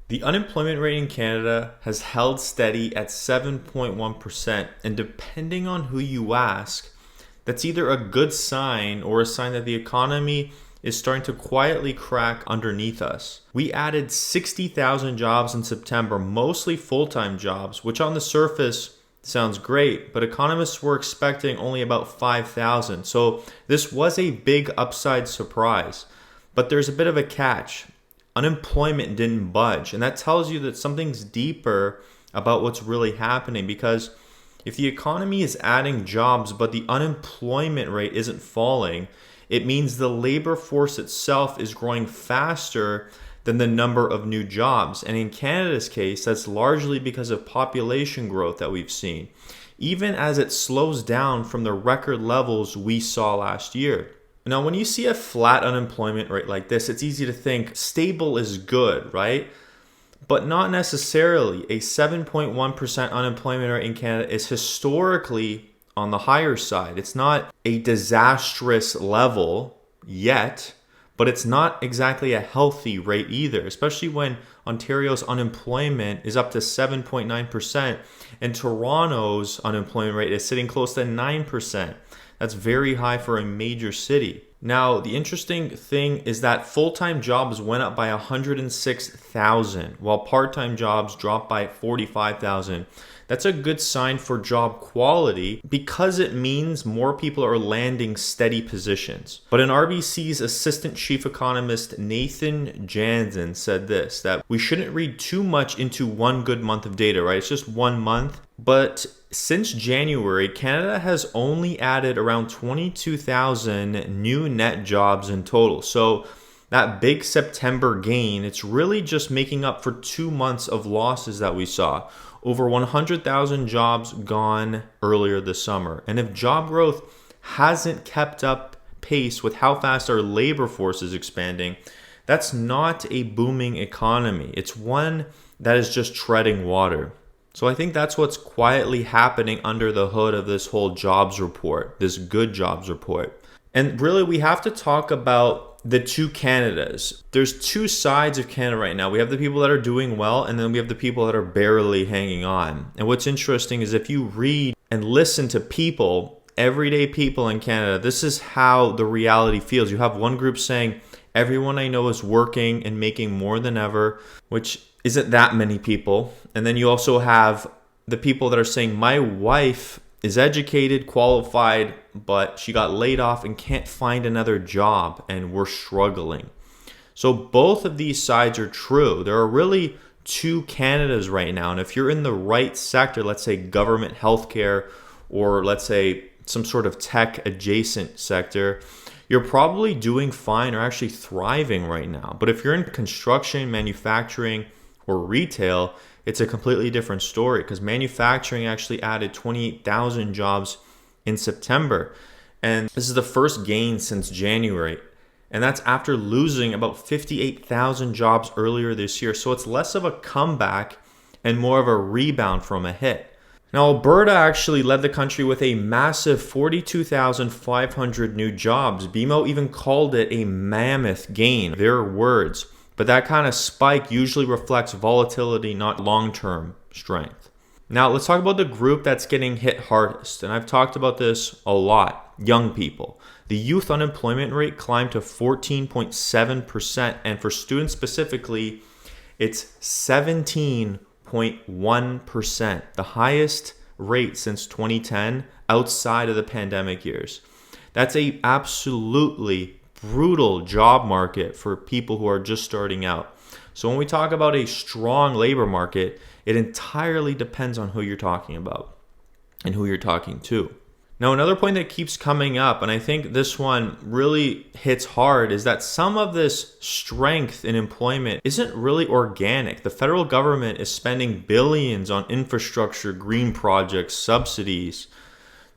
The unemployment rate in Canada has held steady at 7.1%, and depending on who you ask, that's either a good sign or a sign that the economy is starting to quietly crack underneath us. We added 60,000 jobs in September, mostly full-time jobs, which on the surface sounds great, but economists were expecting only about 5,000. So this was a big upside surprise. But there's a bit of a catch. Unemployment didn't budge, and that tells you that something's deeper about what's really happening, because if the economy is adding jobs but the unemployment rate isn't falling, it means the labor force itself is growing faster than the number of new jobs. And in Canada's case, that's largely because of population growth that we've seen, even as it slows down from the record levels we saw last year. Now, when you see a flat unemployment rate like this, it's easy to think stable is good, right? But not necessarily. A 7.1% unemployment rate in Canada is historically on the higher side. It's not a disastrous level yet, but it's not exactly a healthy rate either, especially when Ontario's unemployment is up to 7.9% and Toronto's unemployment rate is sitting close to 9%. That's very high for a major city. Now, the interesting thing is that full-time jobs went up by 106,000, while part-time jobs dropped by 45,000. That's a good sign for job quality because it means more people are landing steady positions. But an RBC's assistant chief economist Nathan Jansen said this, that we shouldn't read too much into one good month of data, right? It's just 1 month. But since January, Canada has only added around 22,000 new net jobs in total. So that big September gain, it's really just making up for 2 months of losses that we saw. Over 100,000 jobs gone earlier this summer. And if job growth hasn't kept up pace with how fast our labor force is expanding, that's not a booming economy. It's one that is just treading water. So I think that's what's quietly happening under the hood of this whole jobs report, this good jobs report. And really, we have to talk about the two Canadas. There's two sides of Canada right now. We have the people that are doing well, and then we have the people that are barely hanging on. And what's interesting is if you read and listen to people, everyday people in Canada, this is how the reality feels. You have one group saying, everyone I know is working and making more than ever, which isn't that many people. And then you also have the people that are saying, my wife is educated, qualified, but she got laid off and can't find another job, and we're struggling. So both of these sides are true. There are really two Canadas right now. And if you're in the right sector, let's say government healthcare, or let's say some sort of tech adjacent sector, you're probably doing fine or actually thriving right now. But if you're in construction, manufacturing, or retail, it's a completely different story, because manufacturing actually added 28,000 jobs in September. And this is the first gain since January. And that's after losing about 58,000 jobs earlier this year. So it's less of a comeback and more of a rebound from a hit. Now, Alberta actually led the country with a massive 42,500 new jobs. BMO even called it a mammoth gain, their words. But that kind of spike usually reflects volatility, not long-term strength. Now, let's talk about the group that's getting hit hardest. And I've talked about this a lot. Young people. The youth unemployment rate climbed to 14.7%. And for students specifically, it's 17.1%. The highest rate since 2010 outside of the pandemic years. That's a absolutely brutal job market for people who are just starting out. So when we talk about a strong labor market, it entirely depends on who you're talking about and who you're talking to. Now, another point that keeps coming up, and I think this one really hits hard, is that some of this strength in employment isn't really organic. The federal government is spending billions on infrastructure, green projects, subsidies.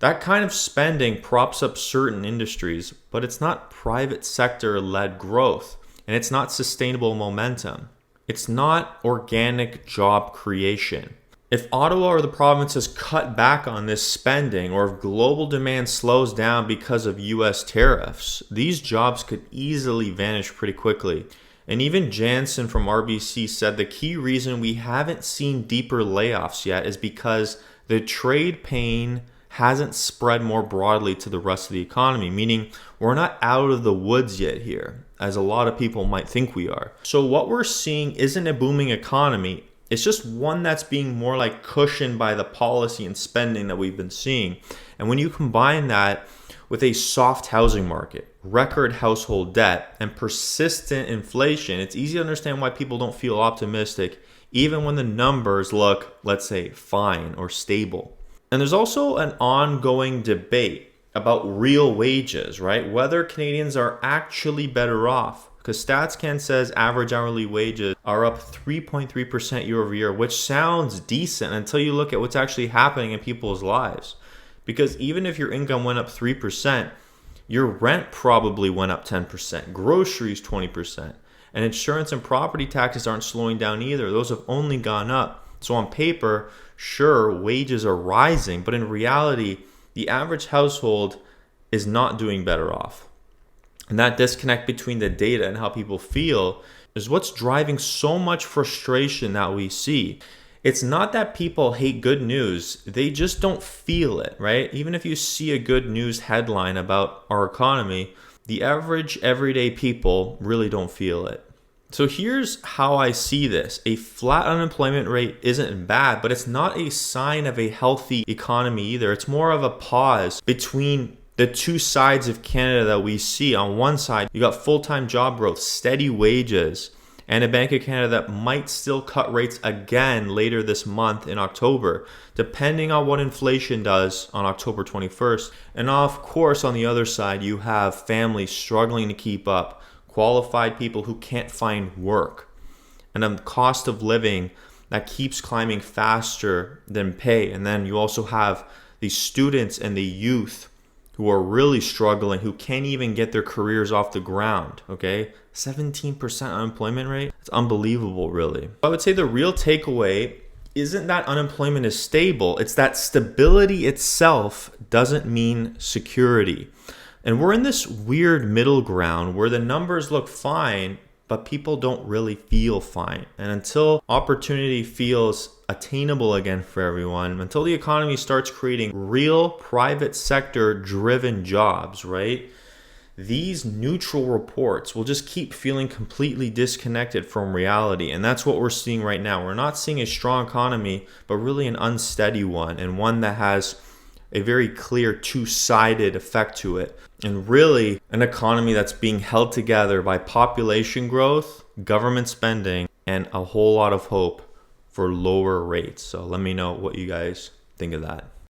That kind of spending props up certain industries, but it's not private sector-led growth, and it's not sustainable momentum. It's not organic job creation. If Ottawa or the provinces cut back on this spending, or if global demand slows down because of US tariffs, these jobs could easily vanish pretty quickly. And even Jansen from RBC said the key reason we haven't seen deeper layoffs yet is because the trade pain hasn't spread more broadly to the rest of the economy, meaning we're not out of the woods yet here, as a lot of people might think we are. So what we're seeing isn't a booming economy. It's just one that's being more like cushioned by the policy and spending that we've been seeing. And when you combine that with a soft housing market, record household debt, and persistent inflation, it's easy to understand why people don't feel optimistic, even when the numbers look, let's say, fine or stable. And there's also an ongoing debate about real wages, right? Whether Canadians are actually better off. Because StatsCan says average hourly wages are up 3.3% year over year, which sounds decent until you look at what's actually happening in people's lives. Because even if your income went up 3%, your rent probably went up 10%, groceries 20%, and insurance and property taxes aren't slowing down either. Those have only gone up. So on paper, sure, wages are rising, but in reality, the average household is not doing better off. And that disconnect between the data and how people feel is what's driving so much frustration that we see. It's not that people hate good news, they just don't feel it, right? Even if you see a good news headline about our economy, the average everyday people really don't feel it. So here's how I see this. A flat unemployment rate isn't bad, but it's not a sign of a healthy economy either. It's more of a pause between the two sides of Canada that we see. On one side, you got full-time job growth, steady wages, and a Bank of Canada that might still cut rates again later this month in October, depending on what inflation does on October 21st. And of course, on the other side, you have families struggling to keep up, qualified people who can't find work, and a cost of living that keeps climbing faster than pay. And then you also have the students and the youth who are really struggling, who can't even get their careers off the ground, okay? 17% unemployment rate. It's unbelievable, really. I would say the real takeaway isn't that unemployment is stable. It's that stability itself doesn't mean security. And we're in this weird middle ground where the numbers look fine, but people don't really feel fine. And until opportunity feels attainable again for everyone, until the economy starts creating real private sector driven jobs, right? These neutral reports will just keep feeling completely disconnected from reality. And that's what we're seeing right now. We're not seeing a strong economy, but really an unsteady one, and one that has a very clear two-sided effect to it. And really an economy that's being held together by population growth, government spending, and a whole lot of hope for lower rates. So let me know what you guys think of that.